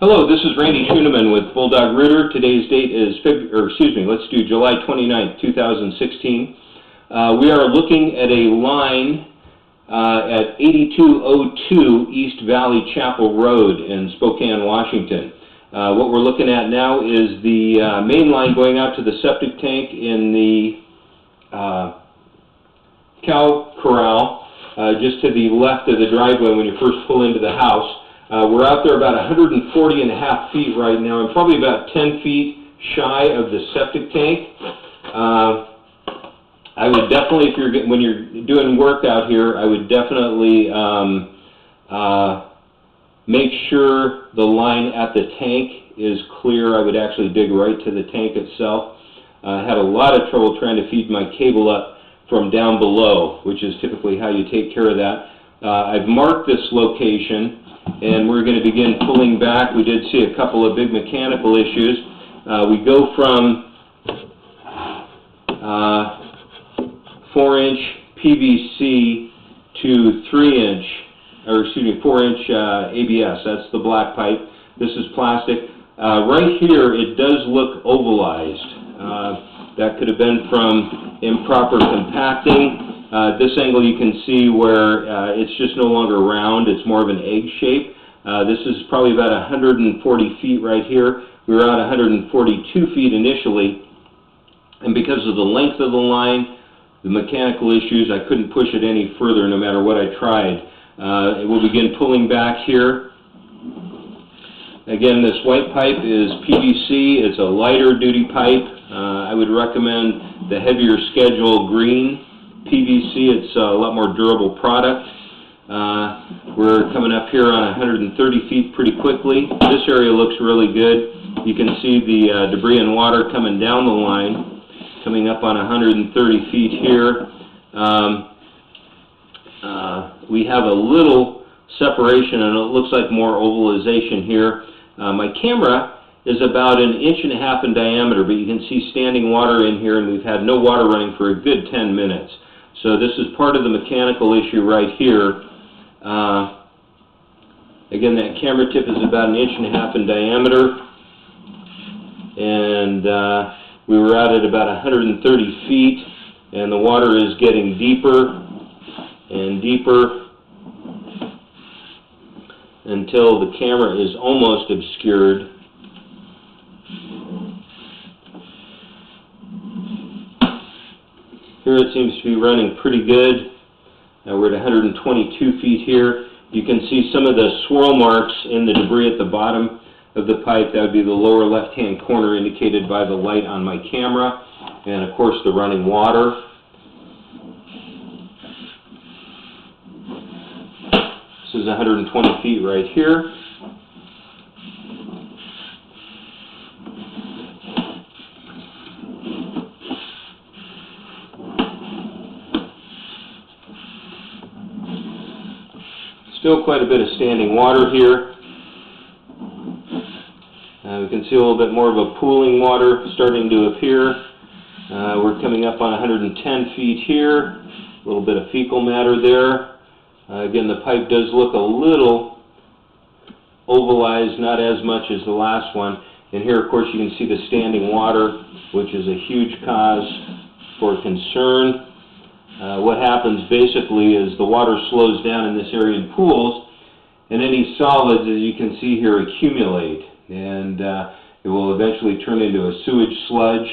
Hello, this is Randy Schuneman with Bulldog Rooter. Today's date is let's do July 29th, 2016. We are looking at a line at 8202 East Valley Chapel Road in Spokane, Washington. What we're looking at now is the main line going out to the septic tank in the cow corral, just to the left of the driveway when you first pull into the house. We're out there about 140.5 feet right now, and probably about 10 feet shy of the septic tank. I would definitely, when you're doing work out here, I would definitely make sure the line at the tank is clear. I would actually dig right to the tank itself. I had a lot of trouble trying to feed my cable up from down below, which is typically how you take care of that. I've marked this location, and we're going to begin pulling back. We did see a couple of big mechanical issues. We go from 4-inch PVC to 4-inch ABS. That's the black pipe. This is plastic. Right here, it does look ovalized. That could have been from improper compacting. This angle you can see where it's just no longer round, it's more of an egg shape. This is probably about 140 feet right here. We were at 142 feet initially, and because of the length of the line, the mechanical issues, I couldn't push it any further no matter what I tried. We'll begin pulling back here. Again, this white pipe is PVC. It's a lighter duty pipe. I would recommend the heavier schedule green PVC. It's a lot more durable product. We're coming up here on 130 feet pretty quickly. This area looks really good. You can see the debris and water coming down the line, coming up on 130 feet here. We have a little separation, and it looks like more ovalization here. My camera is about 1.5 inches in diameter, but you can see standing water in here, and we've had no water running for a good 10 minutes. So this is part of the mechanical issue right here. Again, that camera tip is about 1.5 inches in diameter, and we were out at about 130 feet, and the water is getting deeper and deeper until the camera is almost obscured. Here it seems to be running pretty good. We're at 122 feet here. You can see some of the swirl marks in the debris at the bottom of the pipe. That would be the lower left-hand corner indicated by the light on my camera. And of course the running water. This is 120 feet right here. Still quite a bit of standing water here. We can see a little bit more of a pooling water starting to appear. We're coming up on 110 feet here. A little bit of fecal matter there. Again, the pipe does look a little ovalized, not as much as the last one. And here, of course, you can see the standing water, which is a huge cause for concern. What happens basically is the water slows down in this area in pools, and any solids, as you can see here, accumulate, and it will eventually turn into a sewage sludge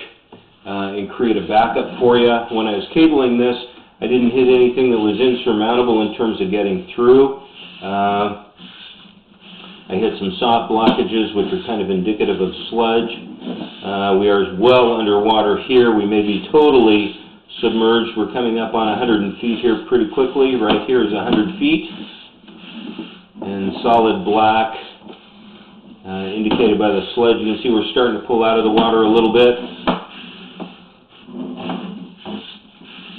and create a backup for you. When I was cabling this, I didn't hit anything that was insurmountable in terms of getting through. I hit some soft blockages, which are kind of indicative of sludge. We are well underwater here. We may be totally submerged. We're coming up on 100 feet here pretty quickly. Right here is 100 feet. And solid black, indicated by the sludge. You can see we're starting to pull out of the water a little bit.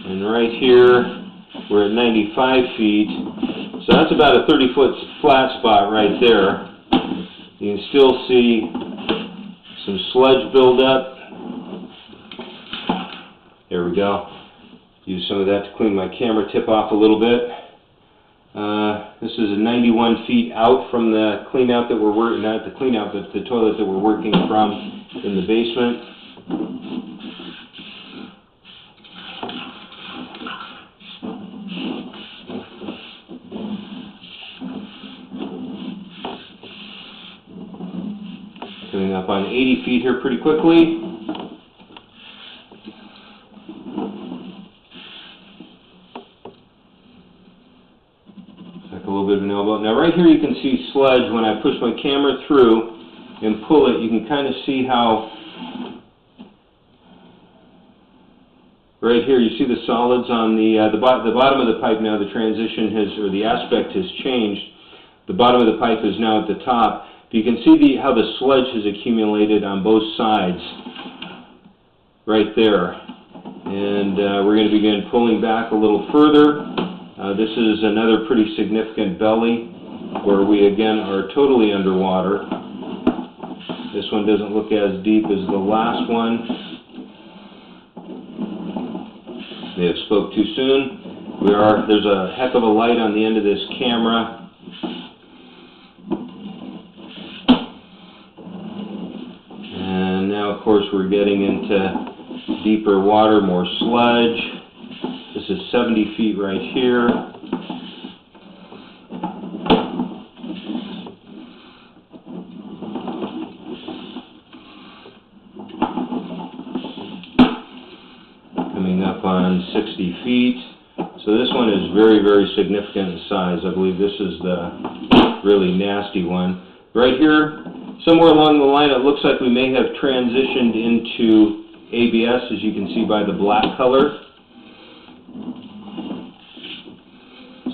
And right here, we're at 95 feet. So that's about a 30-foot flat spot right there. You can still see some sludge build up. There we go. Use some of that to clean my camera tip off a little bit. This is 91 feet out from the cleanout that we're working, not the cleanout, but the toilet that we're working from in the basement. Coming up on 80 feet here pretty quickly. Like a little bit of an elbow. Now right here you can see sludge. When I push my camera through and pull it, you can kind of see how right here you see the solids on the bottom of the pipe now. The transition has, or the aspect has changed. The bottom of the pipe is now at the top. You can see how the sludge has accumulated on both sides right there. And we're going to begin pulling back a little further. This is another pretty significant belly where we again are totally underwater. This one doesn't look as deep as the last one. May have spoke too soon. There's a heck of a light on the end of this camera. And now of course we're getting into deeper water, more sludge. This is 70 feet right here. Coming up on 60 feet. So this one is very, very significant in size. I believe this is the really nasty one. Right here, somewhere along the line, it looks like we may have transitioned into ABS, as you can see by the black color.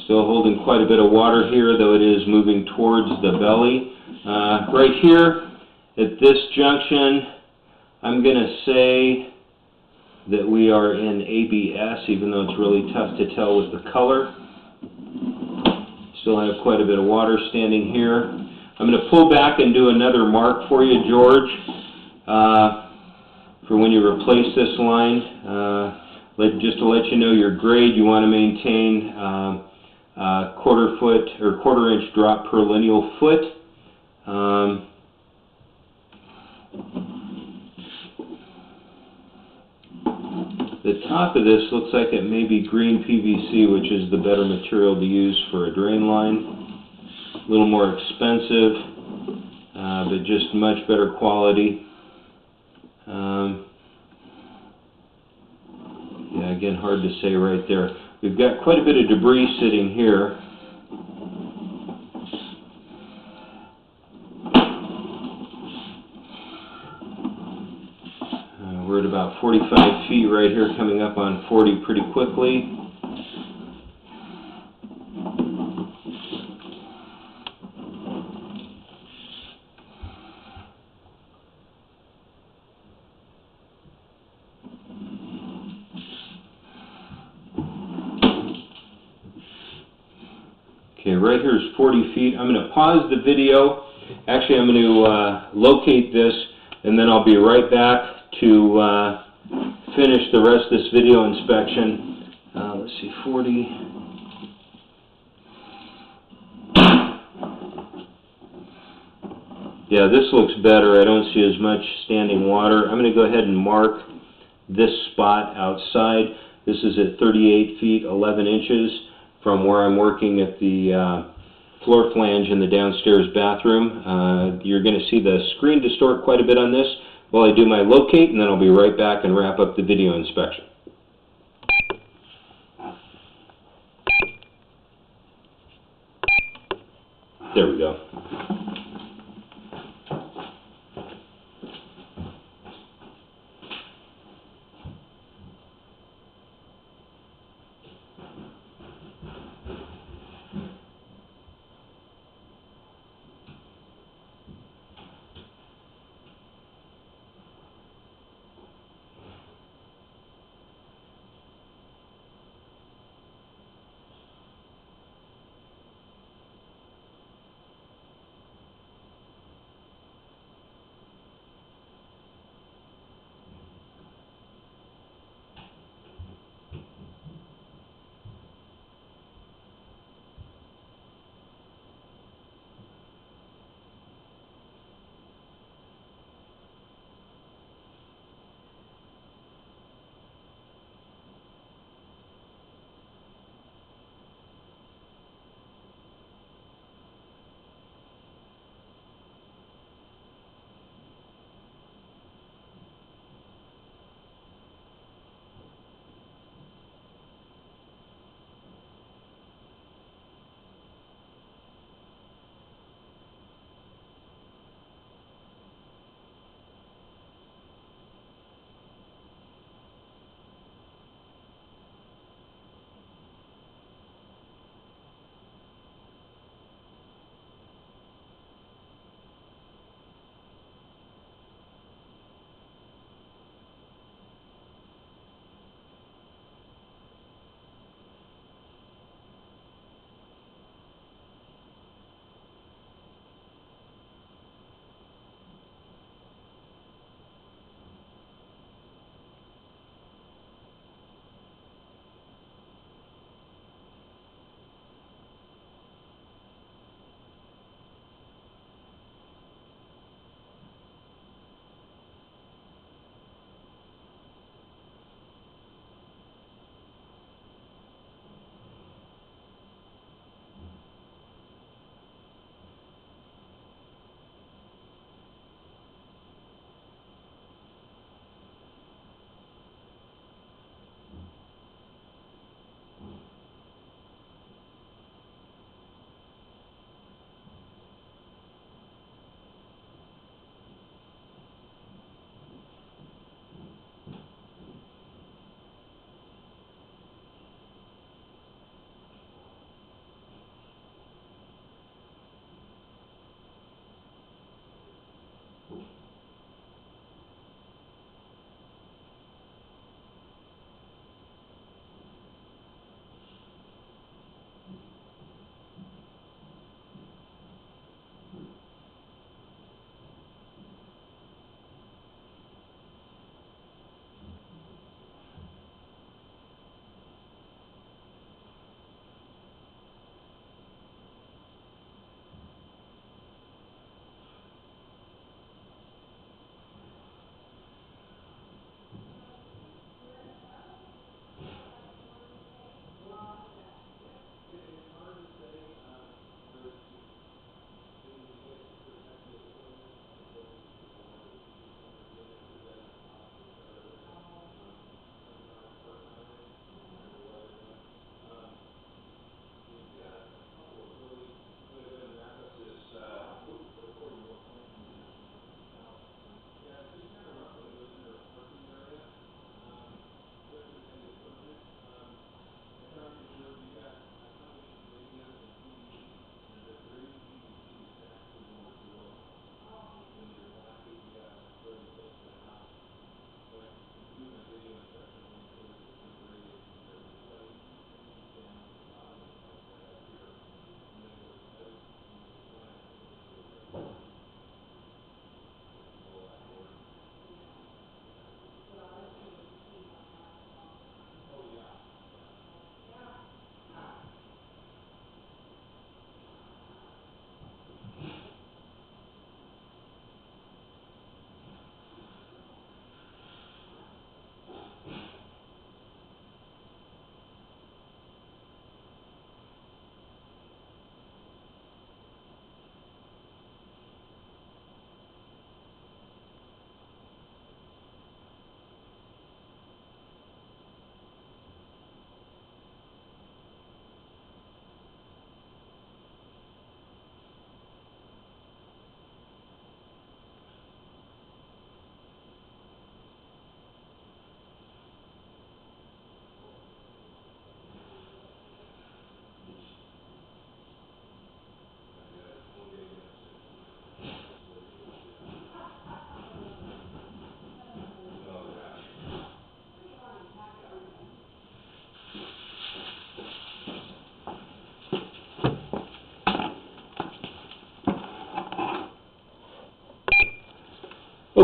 Still holding quite a bit of water here, though it is moving towards the belly. Right here, at this junction, I'm going to say that we are in ABS, even though it's really tough to tell with the color. Still have quite a bit of water standing here. I'm going to pull back and do another mark for you, George, for when you replace this line. Just to let you know your grade, you want to maintain quarter-inch drop per lineal foot. The top of this looks like it may be green PVC, which is the better material to use for a drain line. A little more expensive, but just much better quality. Yeah, again, hard to say right there. We've got quite a bit of debris sitting here. We're at about 45 feet right here, coming up on 40 pretty quickly. Okay, right here is 40 feet. I'm going to pause the video. Actually, I'm going to locate this, and then I'll be right back to finish the rest of this video inspection. Let's see, 40. Yeah, this looks better. I don't see as much standing water. I'm going to go ahead and mark this spot outside. This is at 38 feet, 11 inches from where I'm working at the floor flange in the downstairs bathroom. You're going to see the screen distort quite a bit on this while I do my locate, and then I'll be right back and wrap up the video inspection. There we go.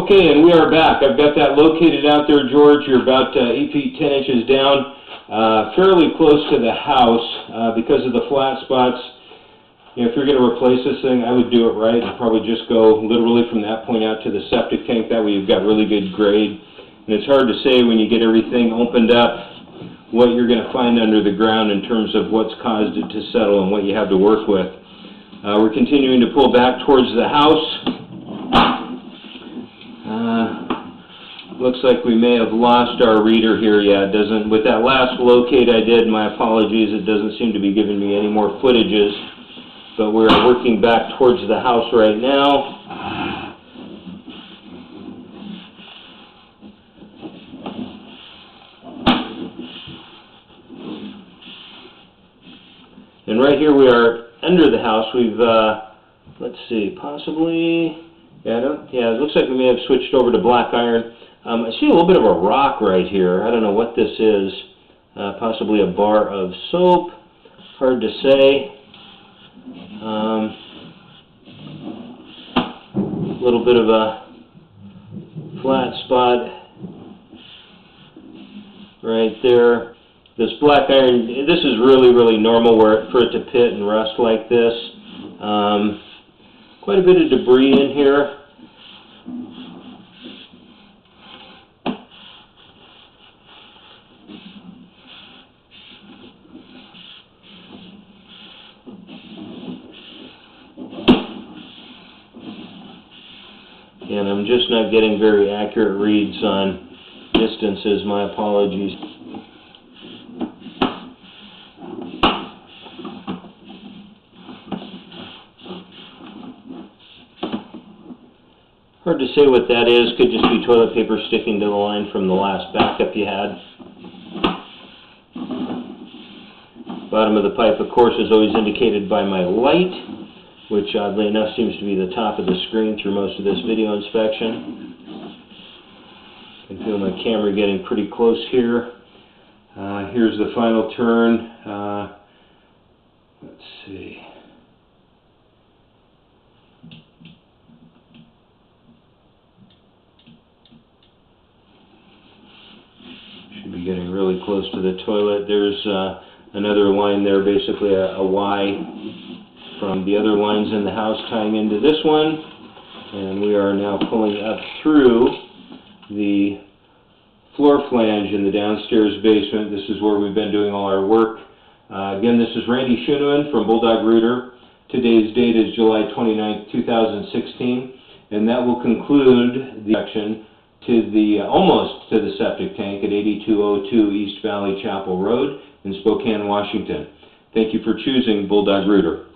Okay, and we are back. I've got that located out there, George. You're about 8 feet 10 inches down, fairly close to the house because of the flat spots. You know, if you're going to replace this thing, I would do it right and probably just go literally from that point out to the septic tank. That way you've got really good grade. And it's hard to say when you get everything opened up what you're going to find under the ground in terms of what's caused it to settle and what you have to work with. We're continuing to pull back towards the house. Looks like we may have lost our reader here. Yeah, it doesn't. With that last locate I did, my apologies, it doesn't seem to be giving me any more footages. But we're working back towards the house right now. And right here we are under the house. We've, let's see, possibly, it looks like we may have switched over to black iron. I see a little bit of a rock right here. I don't know what this is. Possibly a bar of soap. Hard to say. A little bit of a flat spot right there. This black iron, this is really, really normal for it to pit and rust like this. Quite a bit of debris in here. And I'm just not getting very accurate reads on distances. My apologies. Hard to say what that is. Could just be toilet paper sticking to the line from the last backup you had. Bottom of the pipe, of course, is always indicated by my light, which oddly enough seems to be the top of the screen through most of this video inspection. I can feel my camera getting pretty close here. Here's the final turn. Let's see. Should be getting really close to the toilet. There's another line there, basically a Y from the other lines in the house tying into this one, and we are now pulling up through the floor flange in the downstairs basement. This is where we've been doing all our work. Again, this is Randy Schoenemann from Bulldog Rooter. Today's date is July 29th, 2016, and that will conclude the section to the almost to the septic tank at 8202 East Valley Chapel Road in Spokane, Washington. Thank you for choosing Bulldog Rooter.